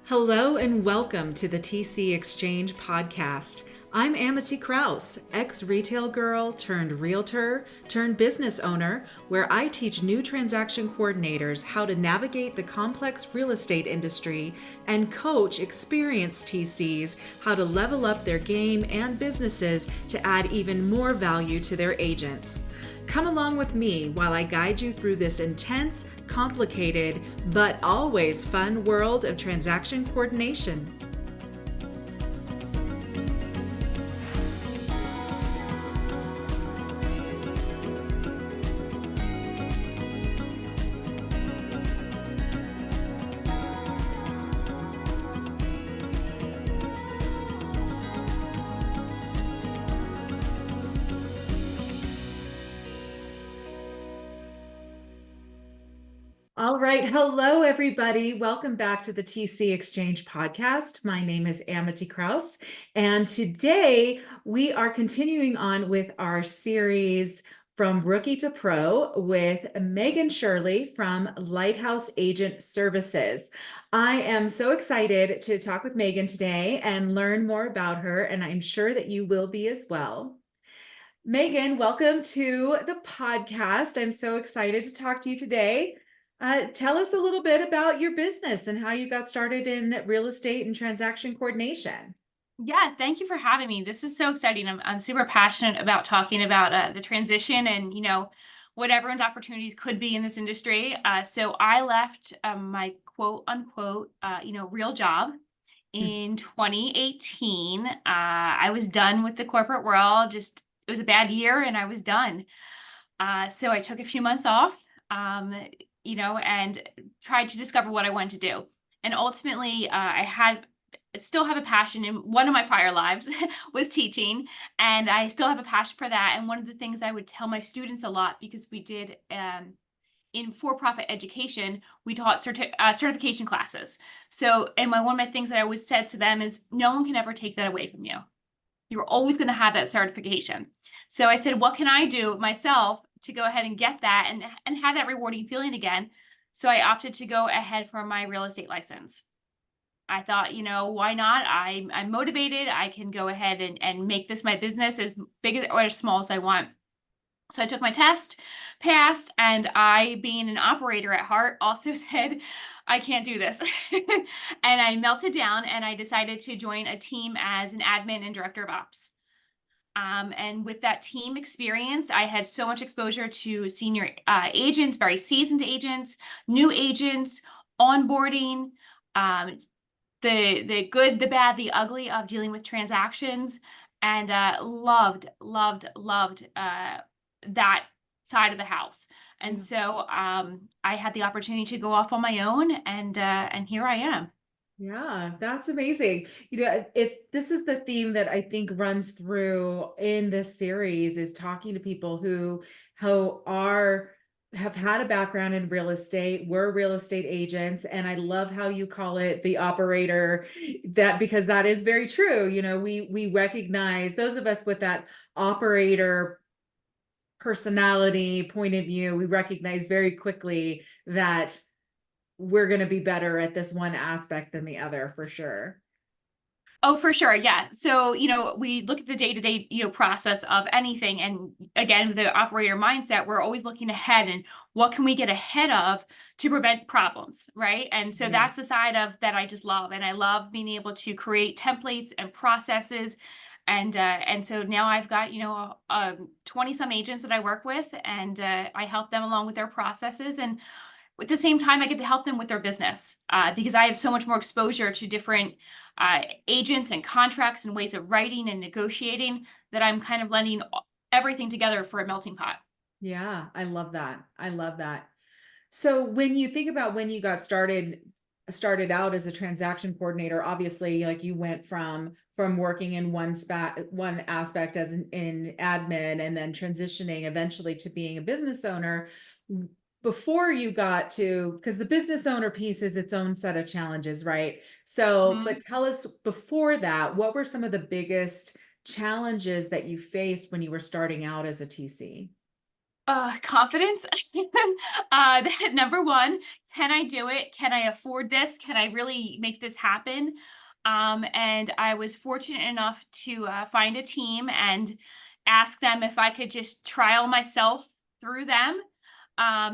Hello and welcome to the TC Exchange podcast. I'm Amity Kraus, ex-retail girl turned realtor turned business owner, where I teach new transaction coordinators how to navigate the complex real estate industry and coach experienced TCs how to level up their game and businesses to add even more value to their agents. Come along with me while I guide you through this intense, complicated, but always fun world of transaction coordination. All right. Hello, everybody. Welcome back to the TC Exchange podcast. My name is Amity Kraus, and today we are continuing on with our series From Rookie to Pro with Megan Shirley from Lighthouse Agent Services. I am so excited to talk with Megan today and learn more about her, and I'm sure that you will be as well. Megan, welcome to the podcast. I'm so excited to talk to you today. Tell us a little bit about your business and how you got started in real estate and transaction coordination. Yeah, thank you for having me. This is so exciting. I'm super passionate about talking about the transition and what everyone's opportunities could be in this industry. So I left my quote unquote real job in 2018. I was done with the corporate world. Just it was a bad year, and I was done. So I took a few months off, and tried to discover what I wanted to do. And ultimately, still have a passion in one of my prior lives was teaching, and I still have a passion for that. And one of the things I would tell my students a lot, because we did in for-profit education, we taught certification classes. So, one of my things that I always said to them is, no one can ever take that away from you. You're always going to have that certification. So I said, what can I do myself to go ahead and get that and have that rewarding feeling again? So I opted to go ahead for my real estate license. I thought, why not? I'm motivated. I can go ahead and make this my business as big or as small as I want. So I took my test, passed, and I, being an operator at heart, also said, I can't do this. And I melted down and I decided to join a team as an admin and director of ops. And with that team experience, I had so much exposure to senior agents, very seasoned agents, new agents, onboarding, um, the good, the bad, the ugly of dealing with transactions, and loved that side of the house. And Yeah. so I had the opportunity to go off on my own, and here I am. Yeah, that's amazing. This is the theme that I think runs through in this series is talking to people who are have had a background in real estate, were real estate agents, and I love how you call it the operator, that because that is very true. We recognize those of us with that operator personality point of view, we recognize very quickly that we're going to be better at this one aspect than the other for sure. Oh, for sure. Yeah. So, we look at the day-to-day, process of anything. And again, with the operator mindset, we're always looking ahead and what can we get ahead of to prevent problems, right? And so Yeah. that's the side of that I just love. And I love being able to create templates and processes. And so now I've got, 20 some agents that I work with, and I help them along with their processes. And at the same time, I get to help them with their business because I have so much more exposure to different agents and contracts and ways of writing and negotiating that I'm kind of blending everything together for a melting pot. Yeah, I love that. I love that. So when you think about when you got started out as a transaction coordinator, obviously like you went from working in one aspect as in admin and then transitioning eventually to being a business owner. Before you got to, because the business owner piece is its own set of challenges, right? So, but Mhm. tell us before that, what were some of the biggest challenges that you faced when you were starting out as a TC? Confidence. Number one, can I do it? Can I afford this? Can I really make this happen? And I was fortunate enough to find a team and ask them if I could just trial myself through them.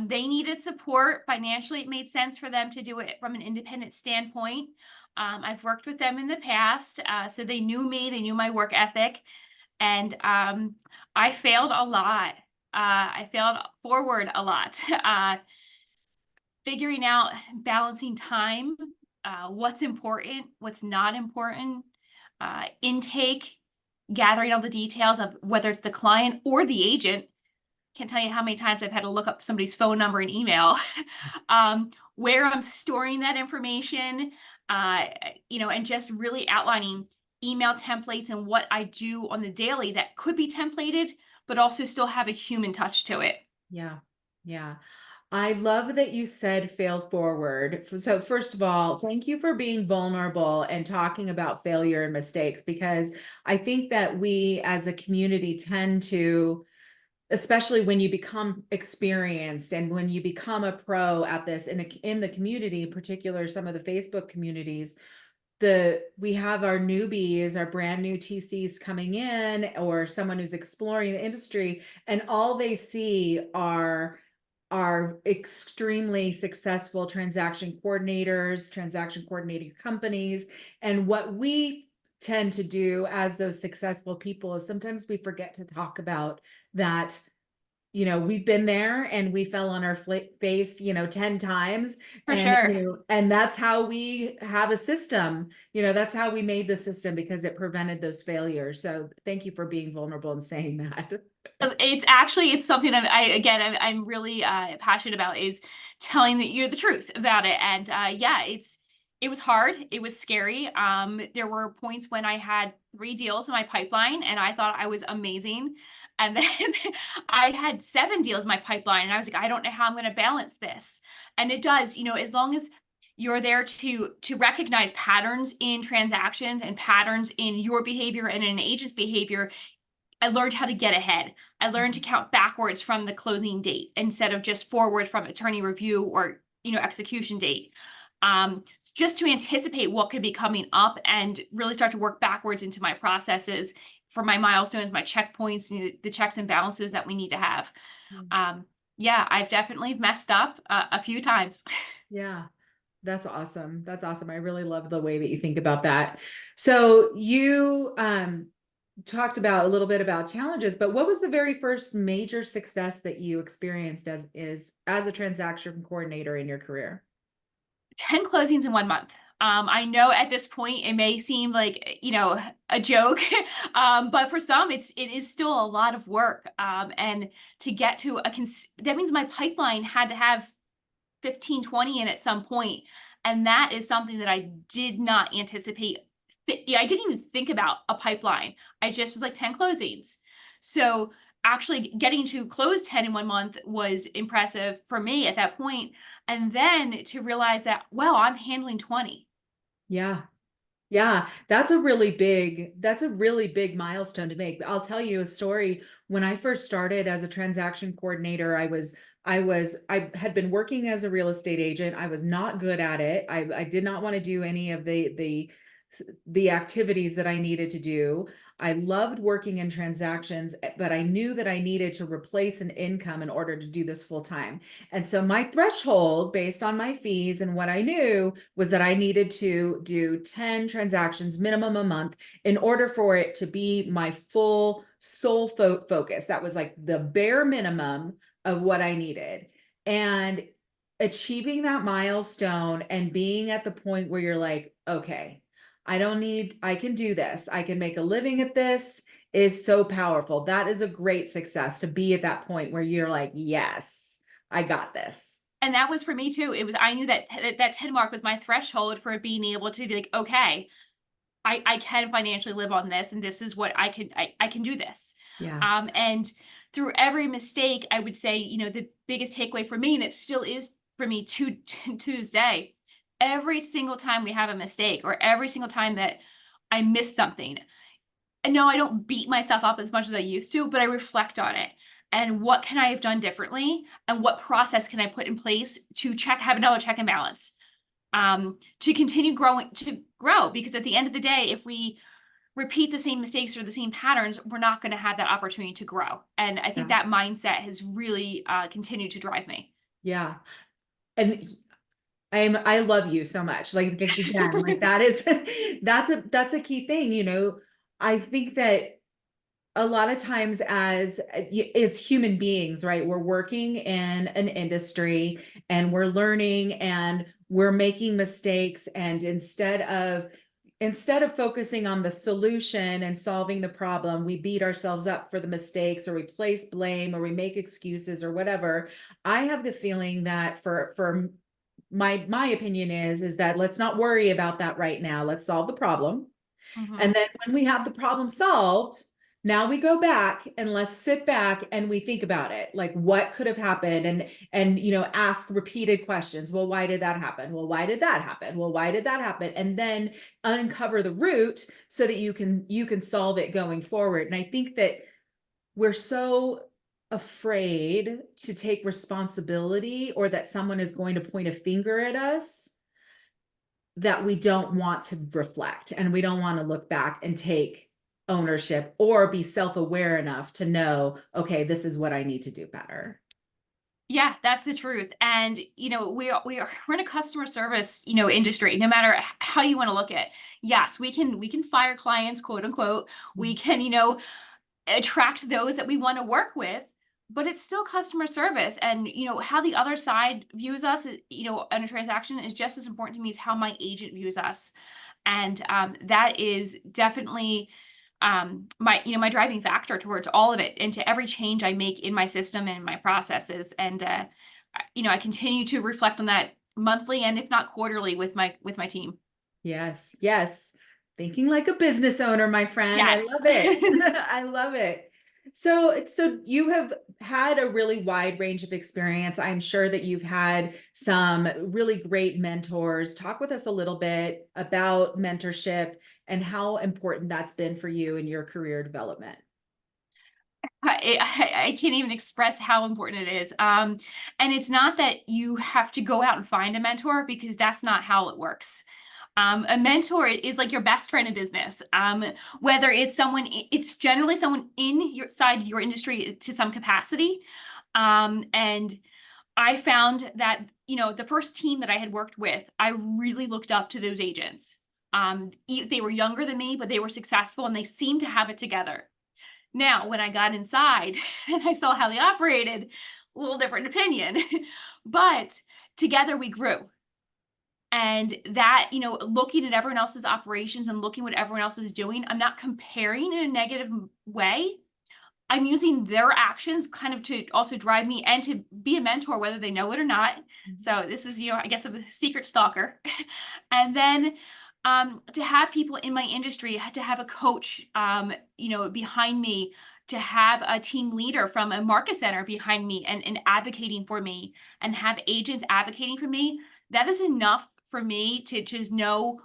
They needed support financially. It made sense for them to do it from an independent standpoint. I've worked with them in the past, so they knew me, they knew my work ethic, and I failed a lot. I failed forward a lot. Figuring out balancing time, what's important, what's not important, intake, gathering all the details of whether it's the client or the agent. Can't tell you how many times I've had to look up somebody's phone number and email, where I'm storing that information, and just really outlining email templates and what I do on the daily that could be templated, but also still have a human touch to it. Yeah. Yeah. I love that you said fail forward. So, first of all, thank you for being vulnerable and talking about failure and mistakes, because I think that we as a community tend to, especially when you become experienced and when you become a pro at this in the community, in particular, some of the Facebook communities, we have our newbies, our brand new TCs coming in, or someone who's exploring the industry, and all they see are extremely successful transaction coordinators, transaction coordinating companies. And what we tend to do as those successful people is sometimes we forget to talk about that, we've been there and we fell on our face, 10 times. For And, sure. and that's how we have a system, that's how we made the system, because it prevented those failures. So thank you for being vulnerable and saying that. It's something I'm really passionate about, is telling you the truth about it. And yeah, it was hard. It was scary. There were points when I had 3 deals in my pipeline and I thought I was amazing. And then I had 7 deals in my pipeline and I was like, I don't know how I'm going to balance this. And it does, as long as you're there to recognize patterns in transactions and patterns in your behavior and in an agent's behavior. I learned how to get ahead. I learned to count backwards from the closing date instead of just forward from attorney review or, execution date. Just to anticipate what could be coming up and really start to work backwards into my processes for my milestones, my checkpoints, the checks and balances that we need to have. Mm. Yeah, I've definitely messed up a few times. Yeah. That's awesome. That's awesome. I really love the way that you think about that. So you talked about a little bit about challenges, but what was the very first major success that you experienced as a transaction coordinator in your career? 10 closings in 1 month. I know at this point it may seem like, a joke, but for some it is still a lot of work. And to get to that means my pipeline had to have 15, 20 in at some point. And that is something that I did not anticipate. Yeah, I didn't even think about a pipeline. I just was like 10 closings. So actually getting to close 10 in 1 month was impressive for me at that point. And then to realize that, wow, I'm handling 20. Yeah. Yeah, that's a really big milestone to make. I'll tell you a story. When I first started as a transaction coordinator, I had been working as a real estate agent. I was not good at it. I did not want to do any of the activities that I needed to do. I loved working in transactions, but I knew that I needed to replace an income in order to do this full time. And so my threshold, based on my fees and what I knew, was that I needed to do 10 transactions minimum a month in order for it to be my full sole focus. That was like the bare minimum of what I needed. And achieving that milestone and being at the point where you're like, okay, I can do this. I can make a living at this, is so powerful. That is a great success, to be at that point where you're like, yes, I got this. And that was for me too. I knew that 10 mark was my threshold for being able to be like, okay, I can financially live on this, and this is what I can do this. Yeah. And through every mistake, I would say, the biggest takeaway for me, and it still is for me to this day, every single time we have a mistake or every single time that I miss something, and no, I don't beat myself up as much as I used to, but I reflect on it. and what can I have done differently, and what process can I put in place to have another check and balance, to continue to grow. Because at the end of the day, if we repeat the same mistakes or the same patterns, we're not going to have that opportunity to grow. And I think Yeah. that mindset has really continued to drive me. Yeah. And I love you so much. Like again, like that is that's a key thing, you know. I think that a lot of times as human beings, right, we're working in an industry and we're learning and we're making mistakes, and instead of focusing on the solution and solving the problem, we beat ourselves up for the mistakes, or we place blame, or we make excuses or whatever. I have the feeling that for my opinion is that let's not worry about that right now. Let's solve the problem. Hmm. And then when we have the problem solved, now we go back and let's sit back and we think about it. Like what could have happened, and ask repeated questions. Well, why did that happen? Well, why did that happen? Well, why did that happen? And then uncover the root so that you can solve it going forward. And I think that we're so afraid to take responsibility, or that someone is going to point a finger at us, that we don't want to reflect, and we don't want to look back and take ownership or be self-aware enough to know, okay, this is what I need to do better. Yeah, that's the truth. And we're in a customer service industry. No matter how you want to look at it, yes, we can fire clients, quote unquote. We can attract those that we want to work with, but it's still customer service. And how the other side views us, in a transaction, is just as important to me as how my agent views us. And that is definitely my driving factor towards all of it, and to every change I make in my system and my processes. And I continue to reflect on that monthly, and if not quarterly, with my team. Yes, yes. Thinking like a business owner, my friend. I Yes. love it. I love it. So you have had a really wide range of experience. I'm sure that you've had some really great mentors. Talk with us a little bit about mentorship and how important that's been for you in your career development. I can't even express how important it is. And it's not that you have to go out and find a mentor, because that's not how it works. A mentor is like your best friend in business. Whether it's generally someone in your industry to some capacity. And I found that, the first team that I had worked with, I really looked up to those agents. They were younger than me, but they were successful and they seemed to have it together. Now, when I got inside and I saw how they operated, a little different opinion. But together we grew. And that, looking at everyone else's operations and looking what everyone else is doing, I'm not comparing in a negative way. I'm using their actions kind of to also drive me and to be a mentor, whether they know it or not. So this is, I guess, I'm a secret stalker. And then to have people in my industry, to have a coach, behind me, to have a team leader from a market center behind me and advocating for me, and have agents advocating for me, that is enough for me to just know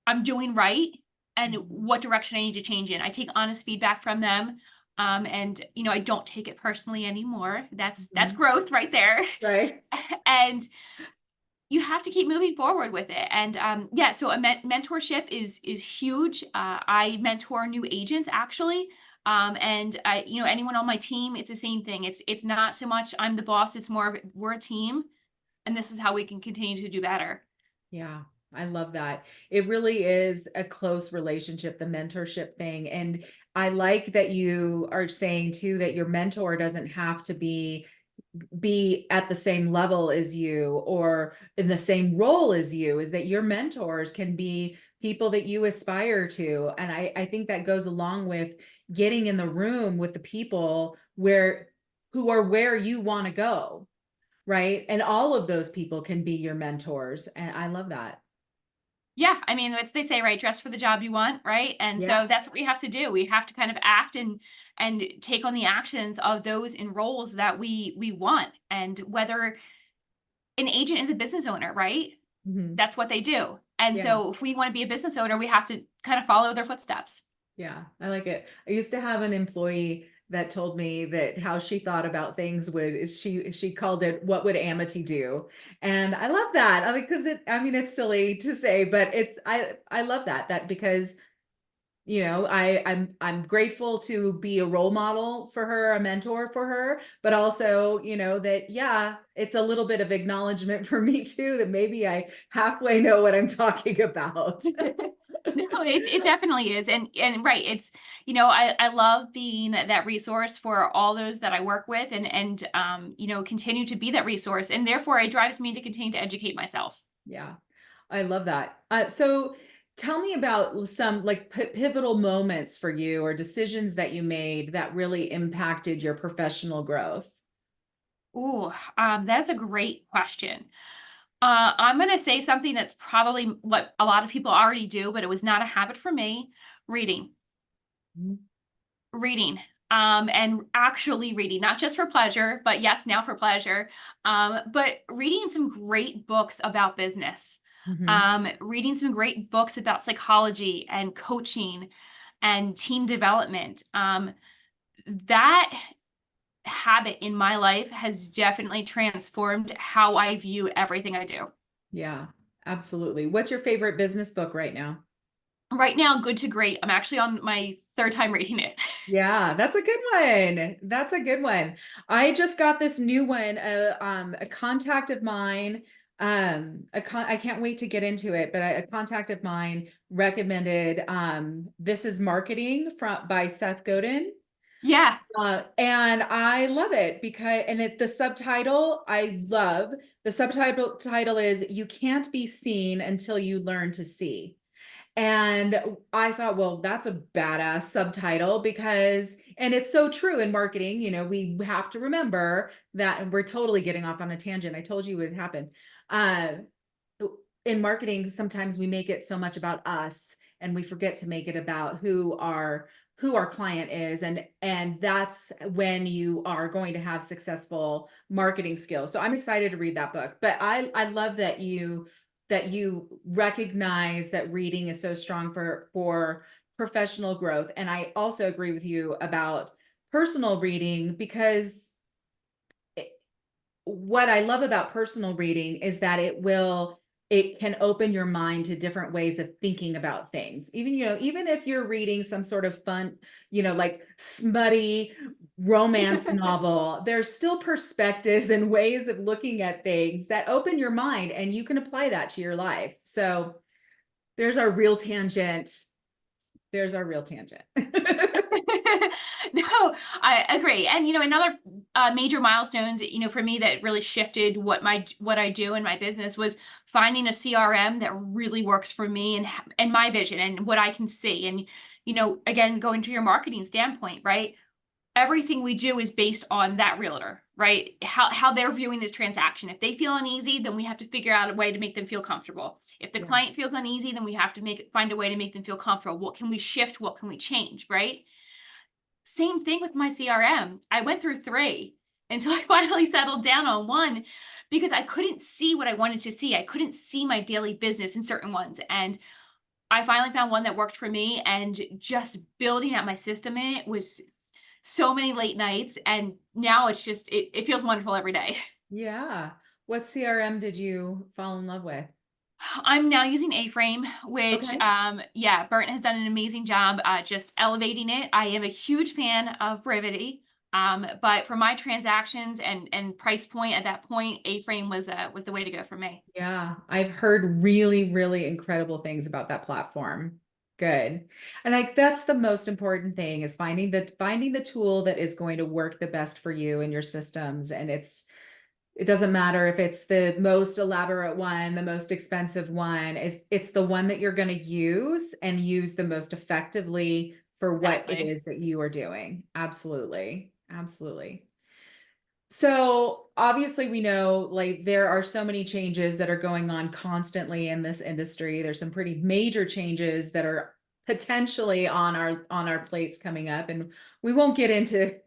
I'm doing right and Mhm. what direction I need to change in. I take honest feedback from them. And I don't take it personally anymore. That's Mhm. growth right there. Right. And you have to keep moving forward with it. And yeah, so mentorship is huge. I mentor new agents, actually. And anyone on my team, it's the same thing. It's not so much I'm the boss, it's more of we're a team, and this is how we can continue to do better. Yeah, I love that. It really is a close relationship, the mentorship thing. And I like that you are saying too that your mentor doesn't have to be at the same level as you or in the same role as you, is that your mentors can be people that you aspire to. And I think that goes along with getting in the room with the people who are where you want to go, right? And all of those people can be your mentors. And I love that. Yeah, I mean, it's they say, right? Dress for the job you want, right? And Yeah. so that's what we have to do. We have to kind of act and take on the actions of those in roles that we want. And whether an agent is a business owner, right? Mhm. That's what they do. And Yeah. so if we want to be a business owner, we have to kind of follow their footsteps. Yeah. I like it. I used to have an employee that told me that how she thought about things would is she called it what would Amity do? And I love that. I mean, because I mean it's silly to say, but I love that because I'm grateful to be a role model for her, a mentor for her, but also, that yeah, it's a little bit of acknowledgement for me too, that maybe I halfway know what I'm talking about. No, it definitely is. And right, it's, I love being that resource for all those that I work with and continue to be that resource. And therefore it drives me to continue to educate myself. Yeah, I love that. So tell me about some like pivotal moments for you or decisions that you made that really impacted your professional growth. Ooh, that's a great question. I'm gonna say something that's probably what a lot of people already do, but it was not a habit for me. Reading. Mhm. Reading, and actually reading, not just for pleasure, but yes, now for pleasure, but reading some great books about business, Mhm. reading some great books about psychology and coaching and team development. That habit in my life has definitely transformed how I view everything I do. Yeah, absolutely. What's your favorite business book right now? Right now, Good to Great. I'm actually on my third time reading it. Yeah, that's a good one. That's a good one. I just got this new one, a contact of mine, I can't wait to get into it, but a contact of mine recommended, This is Marketing by Seth Godin. Yeah, And I love it because, and the subtitle I love. The subtitle title is You Can't Be Seen Until You Learn to See. And I thought, well, that's a badass subtitle because, and it's so true in marketing, we have to remember that, and we're totally getting off on a tangent. I told you it would happen. Uh, in marketing, sometimes we make it so much about us and we forget to make it about who our client is, and that's when you are going to have successful marketing skills. So I'm excited to read that book. But I love that you recognize that reading is so strong for professional growth. And I also agree with you about personal reading because what I love about personal reading is that it can open your mind to different ways of thinking about things. Even if you're reading some sort of fun, like smutty romance novel, there's still perspectives and ways of looking at things that open your mind and you can apply that to your life. So there's our real tangent. There's our real tangent. No, I agree. And another major milestones, for me that really shifted what I do in my business was finding a CRM that really works for me and my vision and what I can see. And again, going to your marketing standpoint, right? Everything we do is based on that realtor, right? How they're viewing this transaction. If they feel uneasy, then we have to figure out a way to make them feel comfortable. If the Yeah. client feels uneasy, then we have to find a way to make them feel comfortable. What can we shift? What can we change, right? Same thing with my CRM. I went through 3 until I finally settled down on 1 because I couldn't see what I wanted to see. I couldn't see my daily business in certain ones, and I finally found one that worked for me, and just building out my system in it was so many late nights, and now it's just it feels wonderful every day. Yeah. What CRM did you fall in love with? I'm now using A-Frame, which, Okay. yeah, Burnt has done an amazing job, just elevating it. I am a huge fan of Brevity, but for my transactions and price point at that point, A-Frame was the way to go for me. Yeah, I've heard really, really incredible things about that platform. Good. And like that's the most important thing is finding the tool that is going to work the best for you and your systems. And it doesn't matter if it's the most elaborate one, the most expensive one, it's the one that you're going to use and use the most effectively for what it Exactly. is that you are doing. Absolutely. Absolutely. So obviously we know like there are so many changes that are going on constantly in this industry. There's some pretty major changes that are potentially on our plates coming up, and we won't get into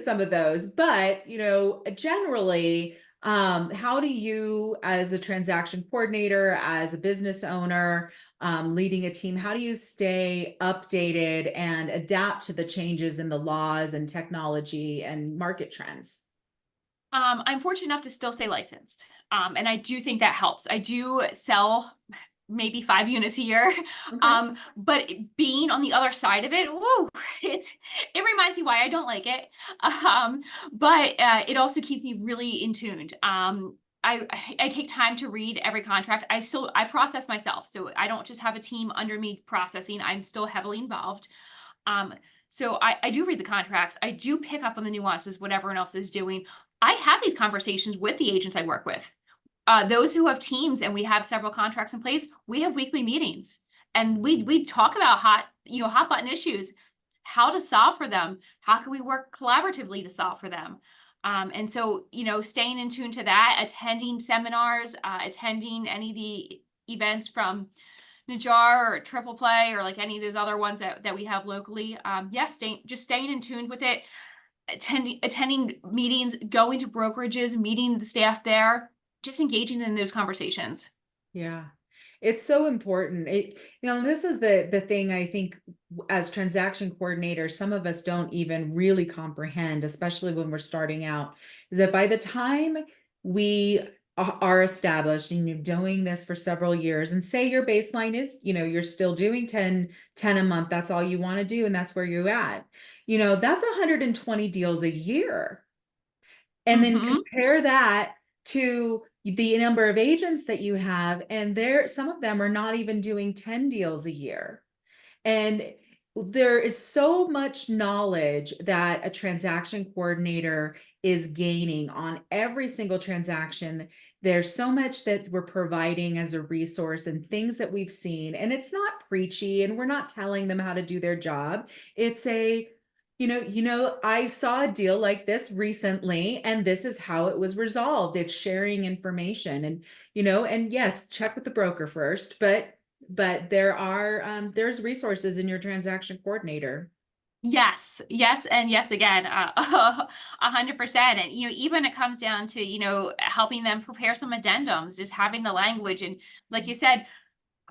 some of those. But generally, how do you as a transaction coordinator, as a business owner, leading a team, how do you stay updated and adapt to the changes in the laws and technology and market trends? I'm fortunate enough to still stay licensed. And I do think that helps. I do sell maybe 5 units a year. Okay. But being on the other side of it, woo, it it reminds me why I don't like it. Um, but it also keeps me really in tuned. I take time to read every contract. I process myself, so I don't just have a team under me processing. I'm still heavily involved. Um, so I do read the contracts. I do pick up on the nuances, what everyone else is doing. I have these conversations with the agents I work with. Those who have teams and we have several contracts in place, we have weekly meetings and we talk about hot button issues, how to solve for them, how can we work collaboratively to solve for them. And so, staying in tune to that, attending seminars, attending any of the events from Najar or Triple Play or like any of those other ones that we have locally. Yeah, staying in tune with it, attending meetings, going to brokerages, meeting the staff there, just engaging in those conversations. Yeah. It's so important. This is the thing I think as transaction coordinators, some of us don't even really comprehend, especially when we're starting out, is that by the time we are established and you're doing this for several years, and say your baseline is, you're still doing 10 a month, that's all you want to do, and that's where you're at. That's 120 deals a year. And then Hmm. compare that to the number of agents that you have, and some of them are not even doing 10 deals a year. And there is so much knowledge that a transaction coordinator is gaining on every single transaction. There's so much that we're providing as a resource and things that we've seen. And it's not preachy, and we're not telling them how to do their job. It's I saw a deal like this recently, and this is how it was resolved. It's sharing information, and yes, check with the broker first, but there's resources in your transaction coordinator. Yes, yes, and yes again, 100%. And even it comes down to helping them prepare some addendums, just having the language, and like you said,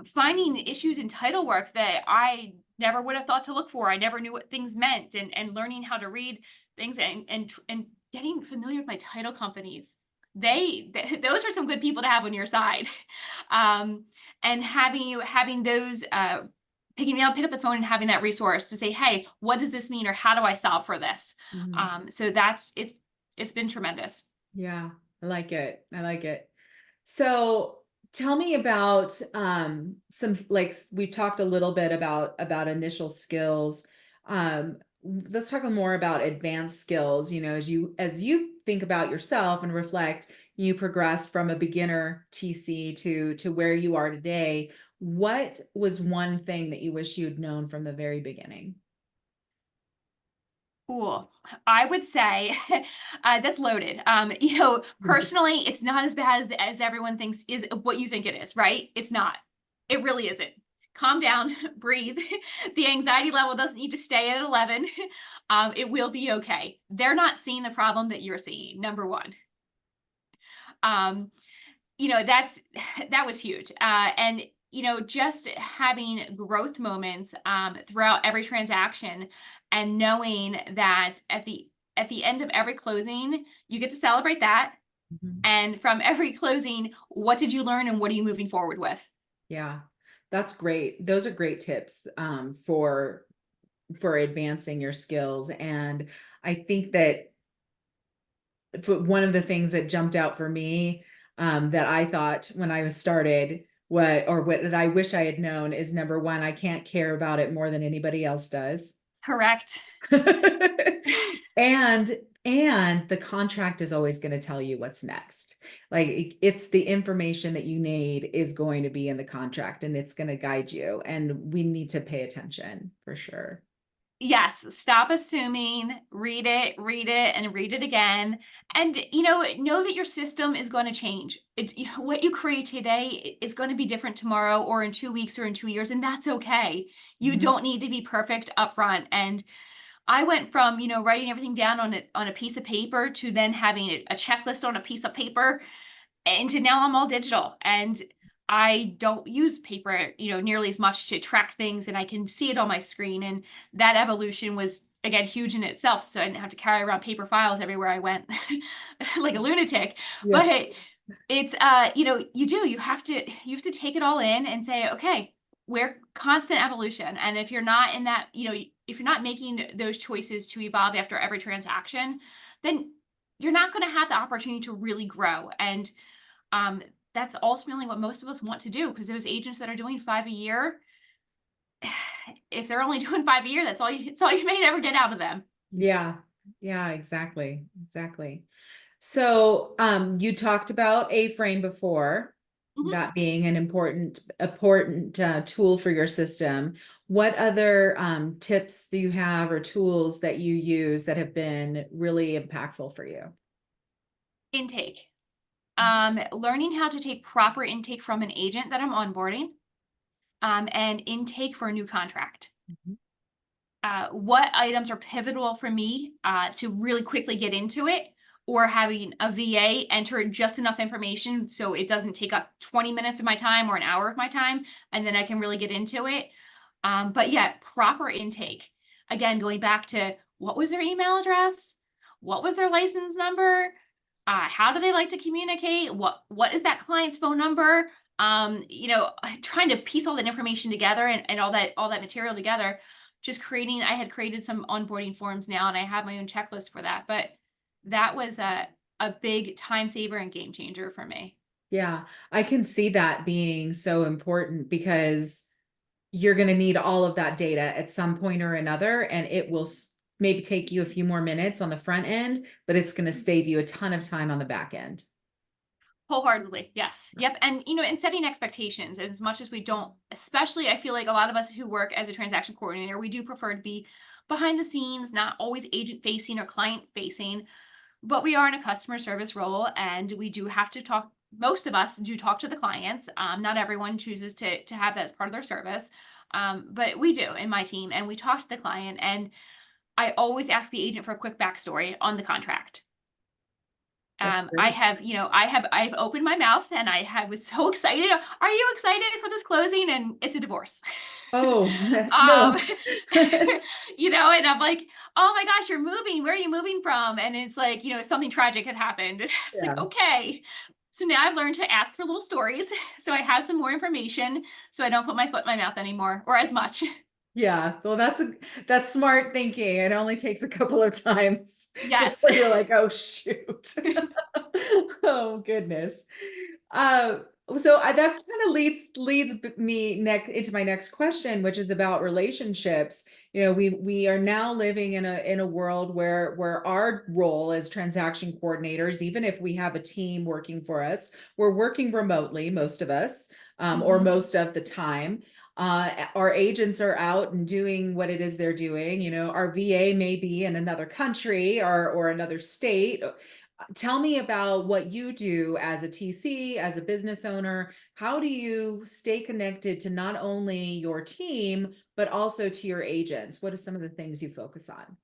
finding issues in title work that I never would have thought to look for. I never knew what things meant, and learning how to read things, and getting familiar with my title companies. Those are some good people to have on your side. Um, and having those picking me up, pick up the phone and having that resource to say, hey, what does this mean, or how do I solve for this? Mhm. So it's been tremendous. Yeah, I like it. I like it. So tell me about some, like, we talked a little bit about initial skills. Let's talk more about advanced skills. As you think about yourself and reflect, you progressed from a beginner TC to where you are today. What was one thing that you wish you'd known from the very beginning? Cool. I would say that's loaded. Yes. Personally, it's not as bad as everyone thinks is what you think it is, right? It's not. It really isn't. Calm down, breathe. The anxiety level doesn't need to stay at 11. It will be okay. They're not seeing the problem that you're seeing, number one. Um, that's that was huge. And just having growth moments throughout every transaction, and knowing that at the end of every closing, you get to celebrate that. Mhm. And from every closing, what did you learn and what are you moving forward with? Yeah, that's great. Those are great tips for advancing your skills. And I think that one of the things that jumped out for me, that I thought when I was started, what that I wish I had known is, number one, I can't care about it more than anybody else does. Correct. and and the contract is always going to tell you what's next. Like, it's the information that you need is going to be in the contract, and it's going to guide you, and we need to pay attention for sure. Yes, stop assuming, read it, and read it again. And know that your system is going to change. What you create today is going to be different tomorrow, or in 2 weeks, or in 2 years, and that's okay. You Mhm. don't need to be perfect upfront. And I went from writing everything down on a piece of paper to then having a checklist on a piece of paper, and to now I'm all digital. And I don't use paper, nearly as much to track things, and I can see it on my screen. And that evolution was, again, huge in itself. So I didn't have to carry around paper files everywhere I went like a lunatic. Yeah. But it's you have to take it all in and say, okay, we're constant evolution. And if you're not in that, if you're not making those choices to evolve after every transaction, then you're not going to have the opportunity to really grow. And um, that's ultimately what most of us want to do, because those agents that are doing 5 a year, if they're only doing 5 a year, it's all you may ever get out of them. Yeah. Yeah, exactly. Exactly. So, you talked about A-frame before, Mhm. that being an important tool for your system. What other tips do you have or tools that you use that have been really impactful for you? Intake. Learning how to take proper intake from an agent that I'm onboarding, and intake for a new contract. Mhm. What items are pivotal for me to really quickly get into it, or having a VA enter just enough information so it doesn't take up 20 minutes of my time or an hour of my time, and then I can really get into it. But yeah, proper intake. Again, going back to what was their email address? What was their license number? How do they like to communicate? What is that client's phone number? Trying to piece all that information together, and all that material together. I had created some onboarding forms now, and I have my own checklist for that. But that was a big time saver and game changer for me. Yeah, I can see that being so important because you're going to need all of that data at some point or another, and it will maybe take you a few more minutes on the front end, but it's going to save you a ton of time on the back end. Wholeheartedly, yes. Yep. And and setting expectations, as much as we don't, especially I feel like a lot of us who work as a transaction coordinator, we do prefer to be behind the scenes, not always agent facing or client facing, but we are in a customer service role, and we do have to talk. Most of us do talk to the clients. Not everyone chooses to have that as part of their service. But we do in my team, and we talk to the client, and I always ask the agent for a quick backstory on the contract. That's I great. have, I've opened my mouth, and was so excited. Are you excited for this closing? And it's a divorce. Oh, um, no. and I'm like, oh my gosh, you're moving. Where are you moving from? And it's like, something tragic had happened. It's like, Yeah. okay. So now I've learned to ask for little stories. So I have some more information, so I don't put my foot in my mouth anymore, or as much. Yeah. Well, that's smart thinking. It only takes a couple of times Yes. before you're like, oh shoot. Oh goodness. Uh, that kind of me next into my next question, which is about relationships. We are now living in a world where our role as transaction coordinators, even if we have a team working for us, we're working remotely, most of us, or Mhm. most of the time. Our agents are out and doing what it is they're doing. Our VA may be in another country or another state. Tell me about what you do as a TC, as a business owner. How do you stay connected to not only your team, but also to your agents? What are some of the things you focus on?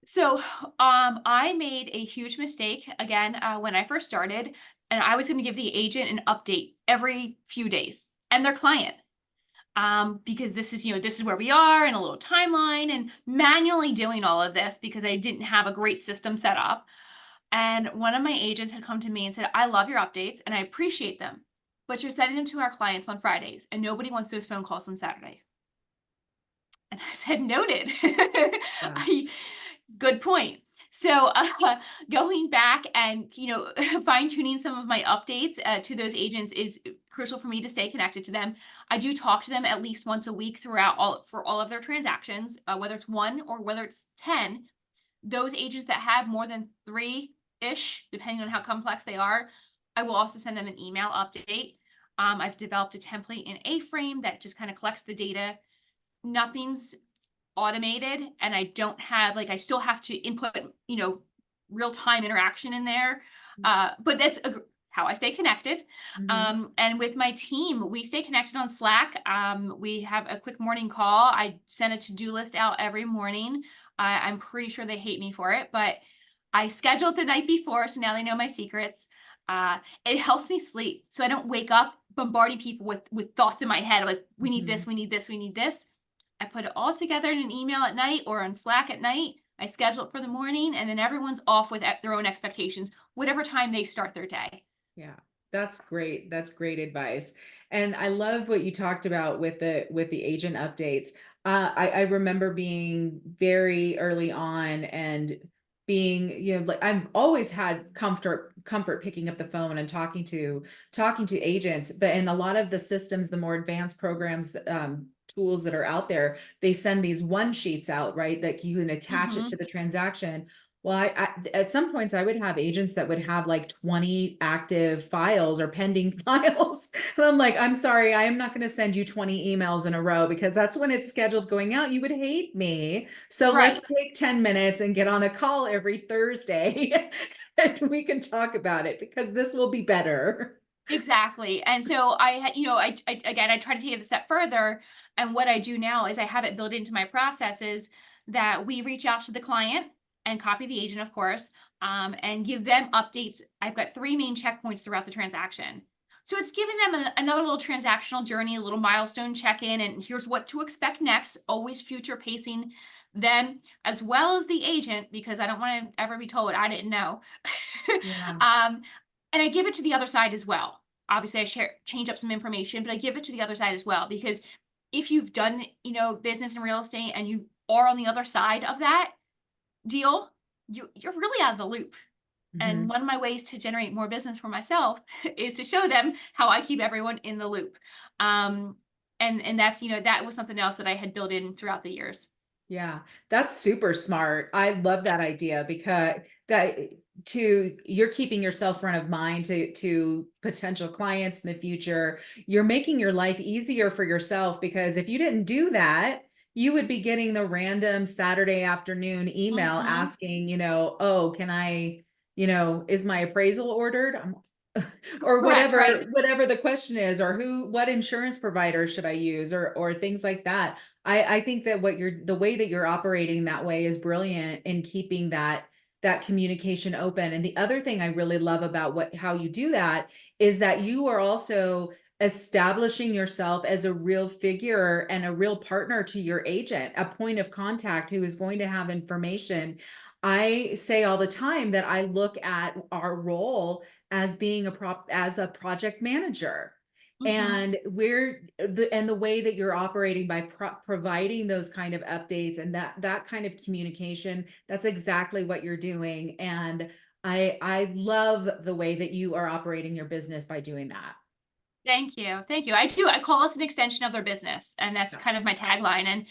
So, I made a huge mistake again when I first started, and I was going to give the agent an update every few days and their client, because this is where we are, and a little timeline, and manually doing all of this because I didn't have a great system set up. And one of my agents had come to me and said, "I love your updates and I appreciate them, but you're sending them to our clients on Fridays, and nobody wants those phone calls on Saturday." And I said, "Noted." Yeah. I Good point. So, going back and, fine tuning some of my updates to those agents is crucial for me to stay connected to them. I do talk to them at least once a week throughout all of their transactions, whether it's one or whether it's 10. Those agents that have more than three ish, depending on how complex they are, I will also send them an email update. I've developed a template in A-frame that just kind of collects the data. Nothing's automated, and I don't have I still have to input, real time interaction in there. But that's how I stay connected. Mhm. And with my team, we stay connected on Slack. We have a quick morning call. I send a to-do list out every morning. I'm pretty sure they hate me for it, but I scheduled the night before, so now they know my secrets. It helps me sleep, so I don't wake up bombarding people with thoughts in my head like, we need this, Mhm. we need this, we need this. I put it all together in an email at night or on Slack at night. I schedule it for the morning, and then everyone's off with their own expectations, whatever time they start their day. Yeah, that's great. That's great advice. And I love what you talked about with the agent updates. I remember being very early on and being, like I've always had comfort picking up the phone and talking to agents, but in a lot of the systems, the more advanced programs, tools that are out there, they send these one sheets out, right? That you can attach it to Mhm. the transaction. Well, at some points I would have agents that would have like 20 active files or pending files. And I'm like, I'm sorry, I am not going to send you 20 emails in a row because that's when it's scheduled going out. You would hate me. So let's Right. take 10 minutes and get on a call every Thursday and we can talk about it because this will be better. Exactly. And so I had, again, I try to take it a step further. And what I do now is I have it built into my processes that we reach out to the client and copy the agent, of course, and give them updates. I've got three main checkpoints throughout the transaction. So it's giving them another little transactional journey, a little milestone check in, and here's what to expect next, always future pacing them as well as the agent, because I don't want to ever be told I didn't know. Yeah. um, and I give it to the other side as well. Obviously, change up some information, but I give it to the other side as well, because if you've done, business in real estate and you are on the other side of that deal, you're really out of the loop. And Mhm. one of my ways to generate more business for myself is to show them how I keep everyone in the loop. Um, and that's, that was something else that I had built in throughout the years. Yeah, that's super smart. I love that idea because that to you're keeping yourself front of mind to potential clients in the future. You're making your life easier for yourself because if you didn't do that, you would be getting the random Saturday afternoon email Hmm. asking, oh, can I, is my appraisal ordered? Or Correct, right? whatever the question is, or what insurance provider should I use, or things like that. I think that the way that you're operating that way is brilliant in keeping that communication open. And the other thing I really love about how you do that is that you are also establishing yourself as a real figure and a real partner to your agent, a point of contact who is going to have information. I say all the time that I look at our role as being as a project manager, Hmm. and the way that you're operating by providing those kind of updates and that kind of communication, that's exactly what you're doing. And I love the way that you are operating your business by doing that. Thank you. Thank you. I do. I call us an extension of their business, and that's Yeah. kind of my tagline. And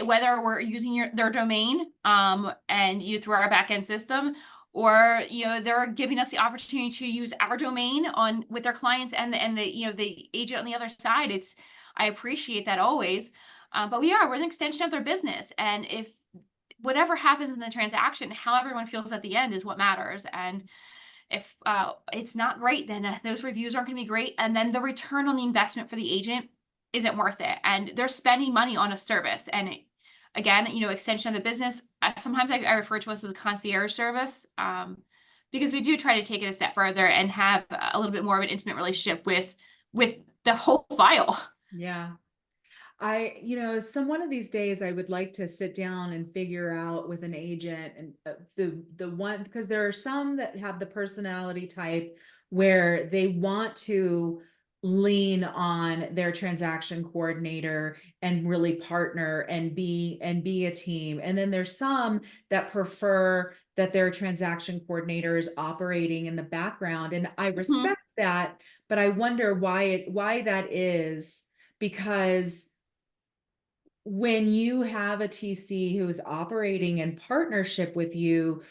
whether we're using their domain, and through our backend system, or they're giving us the opportunity to use our domain on with their clients and the agent on the other side. I appreciate that always. But we're an extension of their business, and if whatever happens in the transaction, how everyone feels at the end is what matters. And if it's not great, then those reviews aren't going to be great. And then the return on the investment for the agent isn't worth it. And they're spending money on a service. And again, extension of the business. Sometimes I refer to us as a concierge service, because we do try to take it a step further and have a little bit more of an intimate relationship with the whole file. Yeah. Some one of these days I would like to sit down and figure out with an agent and the one, because there are some that have the personality type where they want to lean on their transaction coordinator and really partner and be a team. And then there's some that prefer that their transaction coordinator is operating in the background. And I Mhm. respect that, but I wonder why that is, because when you have a TC who is operating in partnership with you,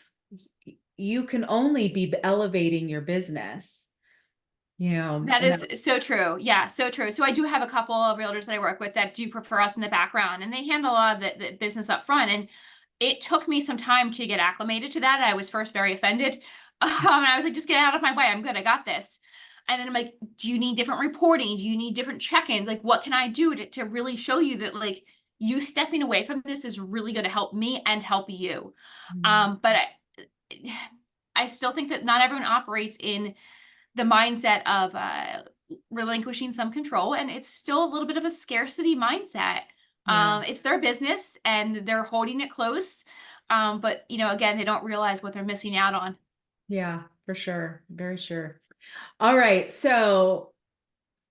you can only be elevating your business, That and is that's so true. Yeah, so true. So I do have a couple of realtors that I work with that do prefer us in the background, and they handle a lot of the business up front. And it took me some time to get acclimated to that. I was first very offended. And I was like, just get out of my way. I'm good. I got this. And then I'm like, do you need different reporting? Do you need different check-ins? Like, what can I do to really show you that, like, you stepping away from this is really going to help me and help you? Mm. But I still think that not everyone operates in the mindset of relinquishing some control, and it's still a little bit of a scarcity mindset. Yeah. It's their business and they're holding it close. But again, they don't realize what they're missing out on. Yeah, for sure. Very sure. All right. So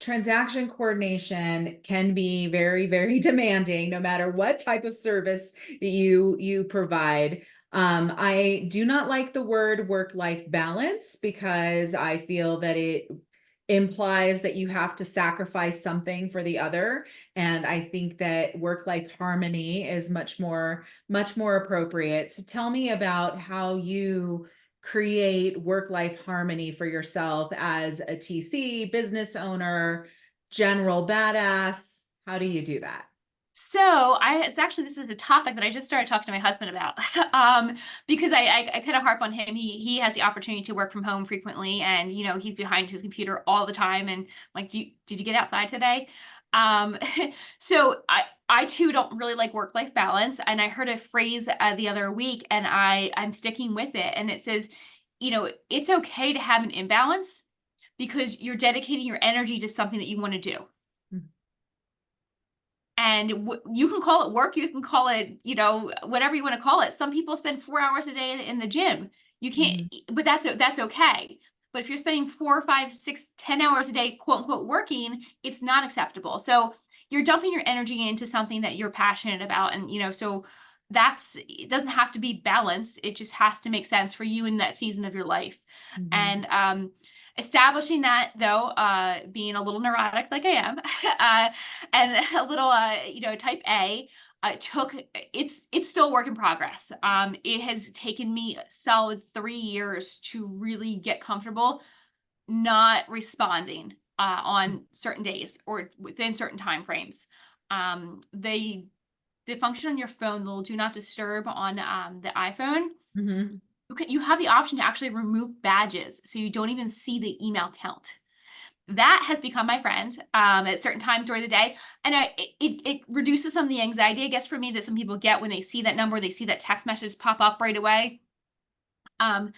transaction coordination can be very, very demanding no matter what type of service that you provide. I do not like the word work-life balance because I feel that it implies that you have to sacrifice something for the other. And I think that work-life harmony is much more appropriate. So tell me about how you create work-life harmony for yourself as a TC, business owner, general badass. How do you do that? So this is a topic that I just started talking to my husband about, because I kind of harp on him. He has the opportunity to work from home frequently, and he's behind his computer all the time. And I'm like, did you get outside today? Um, so I too don't really like work life balance. And I heard a phrase the other week, and I'm sticking with it. And it says, it's okay to have an imbalance because you're dedicating your energy to something that you want to do. Mhm. And you can call it work, you can call it, whatever you want to call it. Some people spend 4 hours a day in the gym. You can't, Mhm. but that's okay. But if you're spending 4, 5, 6, 10 hours a day, quote unquote, working, it's not acceptable. So you're dumping your energy into something that you're passionate about, and so it doesn't have to be balanced. It just has to make sense for you in that season of your life. Mhm. And establishing that, though, being a little neurotic like I am, and a little, type A, it's still a work in progress. It has taken me a solid 3 years to really get comfortable not responding on certain days or within certain time frames. The function on your phone, the little do not disturb on the iPhone, Mhm. you have the option to actually remove badges so you don't even see the email count. That has become my friend at certain times during the day. And it reduces some of the anxiety, I guess, for me that some people get when they see that number, they see that text message pop up right away. Um,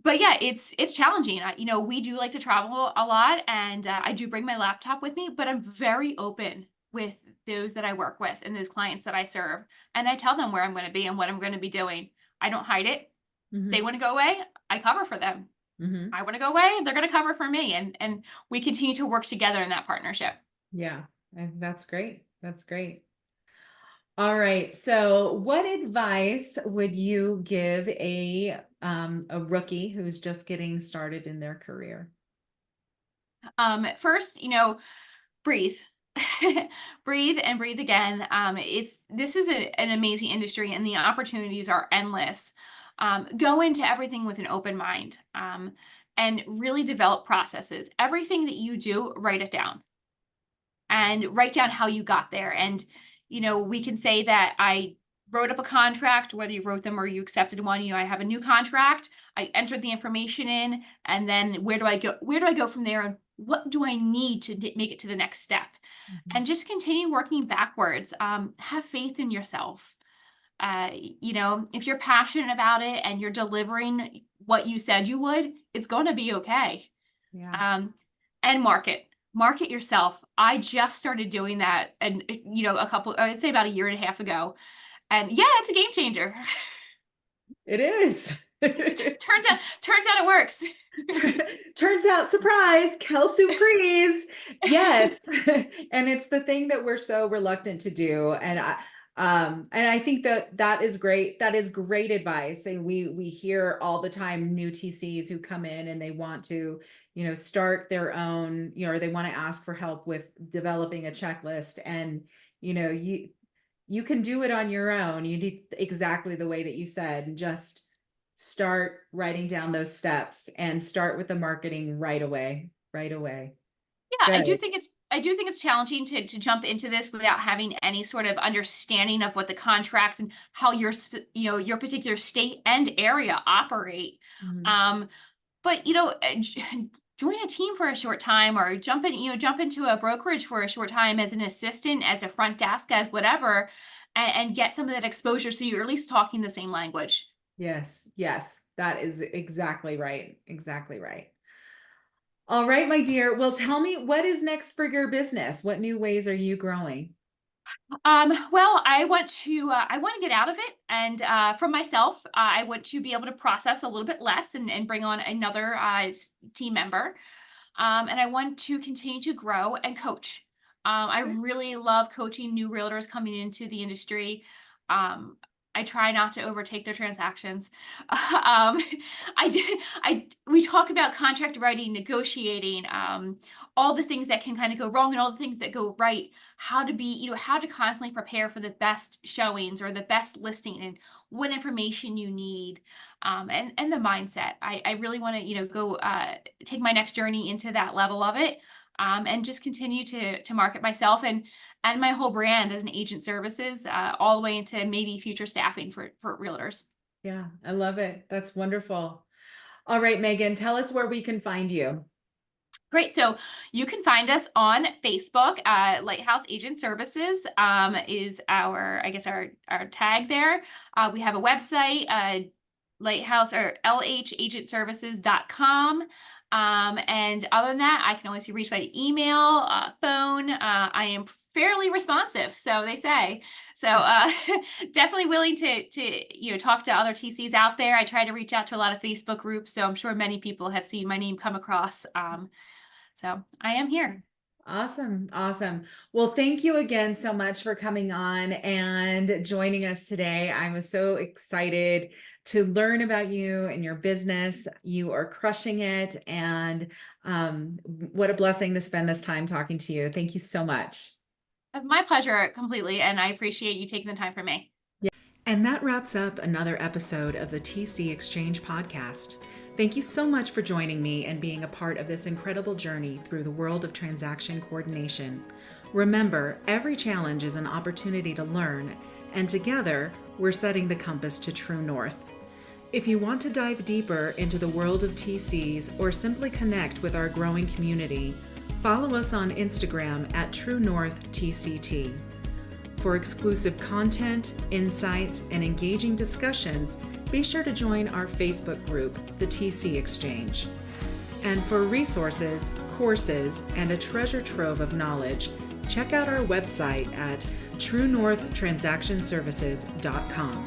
but yeah, it's challenging. We do like to travel a lot, and I do bring my laptop with me, but I'm very open with those that I work with and those clients that I serve. And I tell them where I'm going to be and what I'm going to be doing. I don't hide it. They Mhm. want to go away, I cover for them. Mhm. I want to go away, they're going to cover for me, and we continue to work together in that partnership. Yeah, that's great. That's great. All right. So, what advice would you give a rookie who's just getting started in their career? First, breathe. Breathe and breathe again. This is an amazing industry, and the opportunities are endless. Go into everything with an open mind, and really develop processes. Everything that you do, write it down and write down how you got there. And we can say that I wrote up a contract, whether you wrote them or you accepted one. I have a new contract. I entered the information in, and then where do I go? Where do I go from there? And what do I need to make it to the next step? Mhm. And just continue working backwards. Have faith in yourself. If you're passionate about it and you're delivering what you said you would, it's going to be okay. Yeah, And market yourself. I just started doing that, and I'd say about a year and a half ago. And yeah, it's a game changer. it is. Turns out it works. Turns out, surprise, Kelsey agrees. Yes. And it's the thing that we're so reluctant to do. And I think that that is great. That is great advice. And we hear all the time new TCs who come in and they want to, start their own, or they want to ask for help with developing a checklist. And, you can do it on your own. You need exactly the way that you said, and just start writing down those steps and start with the marketing right away. Right away. Yeah, Good. I do think it's challenging to jump into this without having any sort of understanding of what the contracts and how your particular state and area operate. Mhm. Um, but join a team for a short time, or jump into a brokerage for a short time as an assistant, as a front desk, as whatever, and get some of that exposure so you're at least talking the same language. Yes, yes. That is exactly right. Exactly right. All right, my dear. Well, tell me what is next for your business? What new ways are you growing? Well, I want to get out of it, and for myself, I want to be able to process a little bit less and bring on another team member. And I want to continue to grow and coach. I really love coaching new realtors coming into the industry. Um, I try not to overtake their transactions. I did. We talk about contract writing, negotiating, all the things that can kind of go wrong and all the things that go right. How to be, how to constantly prepare for the best showings or the best listing and what information you need, and the mindset. I really want to, go take my next journey into that level of it, and just continue to market myself and my whole brand as an agent services, all the way into maybe future staffing for realtors. Yeah, I love it. That's wonderful. All right, Megan, tell us where we can find you. Great. So you can find us on Facebook. Lighthouse Agent Services is our, I guess, our tag there. We have a website, Lighthouse or lhagentservices.com. And other than that, I can always be reached by email, phone. I am fairly responsive, so they say. So definitely willing to talk to other TCs out there. I try to reach out to a lot of Facebook groups, so I'm sure many people have seen my name come across. So I am here. Awesome. Awesome. Well, thank you again so much for coming on and joining us today. I was so excited to learn about you and your business. You are crushing it. And what a blessing to spend this time talking to you. Thank you so much. My pleasure completely. And I appreciate you taking the time for me. And that wraps up another episode of the TC Exchange podcast. Thank you so much for joining me and being a part of this incredible journey through the world of transaction coordination. Remember, every challenge is an opportunity to learn, and together, we're setting the compass to true north. If you want to dive deeper into the world of TCs or simply connect with our growing community, follow us on Instagram at TrueNorthTCT. For exclusive content, insights, and engaging discussions, be sure to join our Facebook group, the TC Exchange. And for resources, courses, and a treasure trove of knowledge, check out our website at TrueNorthTransactionServices.com.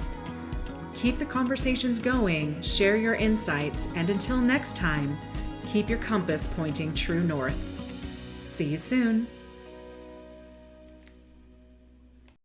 Keep the conversations going, share your insights, and until next time, keep your compass pointing true north. See you soon.